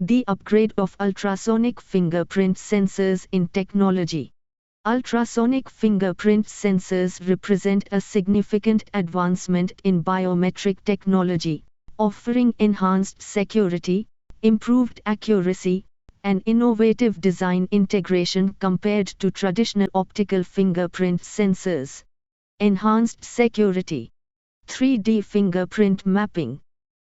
The upgrade of ultrasonic fingerprint sensors in technology. Ultrasonic fingerprint sensors represent a significant advancement in biometric technology, offering enhanced security, improved accuracy, and innovative design integration compared to traditional optical fingerprint sensors. Enhanced security. 3D fingerprint mapping.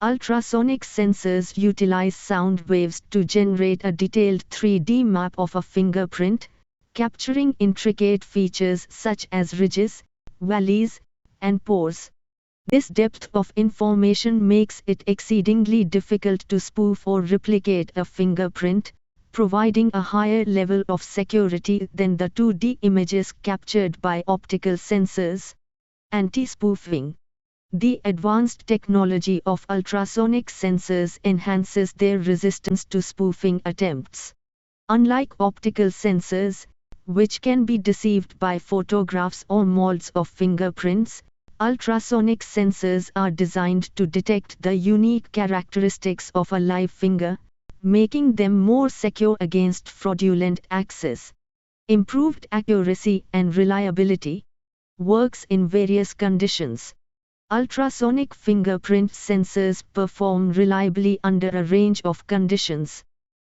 Ultrasonic sensors utilize sound waves to generate a detailed 3D map of a fingerprint, capturing intricate features such as ridges, valleys, and pores. This depth of information makes it exceedingly difficult to spoof or replicate a fingerprint, providing a higher level of security than the 2D images captured by optical sensors. Anti-spoofing. The advanced technology of ultrasonic sensors enhances their resistance to spoofing attempts. Unlike optical sensors, which can be deceived by photographs or molds of fingerprints, ultrasonic sensors are designed to detect the unique characteristics of a live finger, making them more secure against fraudulent access. Improved accuracy and reliability. Works in various conditions. Ultrasonic fingerprint sensors perform reliably under a range of conditions.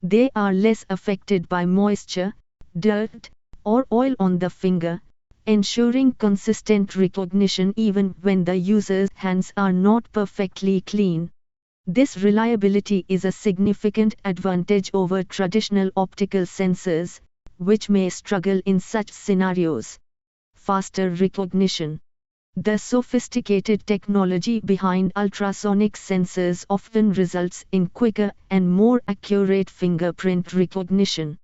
They are less affected by moisture, dirt, or oil on the finger, ensuring consistent recognition even when the user's hands are not perfectly clean. This reliability is a significant advantage over traditional optical sensors, which may struggle in such scenarios. Faster recognition. The sophisticated technology behind ultrasonic sensors often results in quicker and more accurate fingerprint recognition.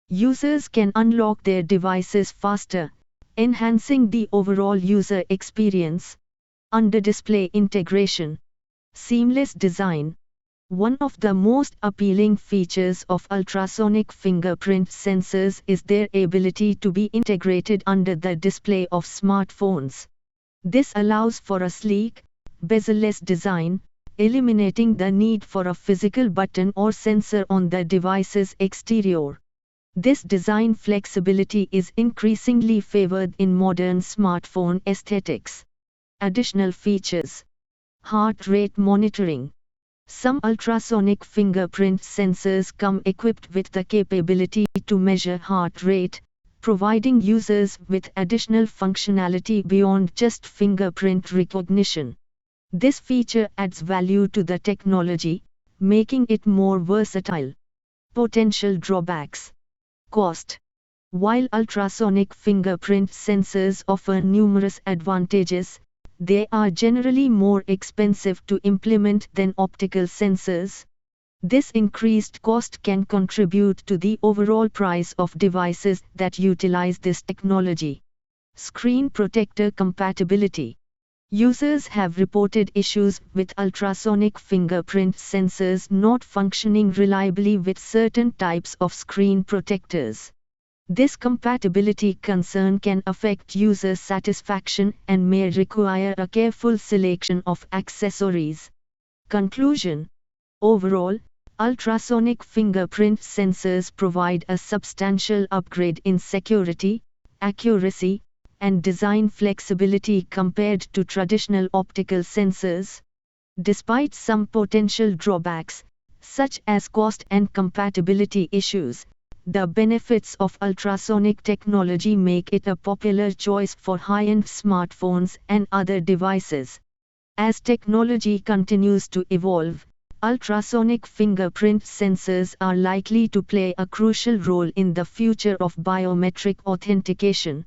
Users can unlock their devices faster, enhancing the overall user experience. Under-display integration. Seamless design. One of the most appealing features of ultrasonic fingerprint sensors is their ability to be integrated under the display of smartphones. This allows for a sleek, bezel-less design, eliminating the need for a physical button or sensor on the device's exterior. This design flexibility is increasingly favored in modern smartphone aesthetics. Additional features. Heart rate monitoring. Some ultrasonic fingerprint sensors come equipped with the capability to measure heart rate, providing users with additional functionality beyond just fingerprint recognition. This feature adds value to the technology, making it more versatile. Potential drawbacks. Cost. While ultrasonic fingerprint sensors offer numerous advantages, they are generally more expensive to implement than optical sensors. This increased cost can contribute to the overall price of devices that utilize this technology. Screen protector compatibility. Users have reported issues with ultrasonic fingerprint sensors not functioning reliably with certain types of screen protectors. This compatibility concern can affect user satisfaction and may require a careful selection of accessories. Conclusion. Overall, ultrasonic fingerprint sensors provide a substantial upgrade in security, accuracy, and design flexibility compared to traditional optical sensors. Despite some potential drawbacks, such as cost and compatibility issues, the benefits of ultrasonic technology make it a popular choice for high-end smartphones and other devices. As technology continues to evolve, ultrasonic fingerprint sensors are likely to play a crucial role in the future of biometric authentication.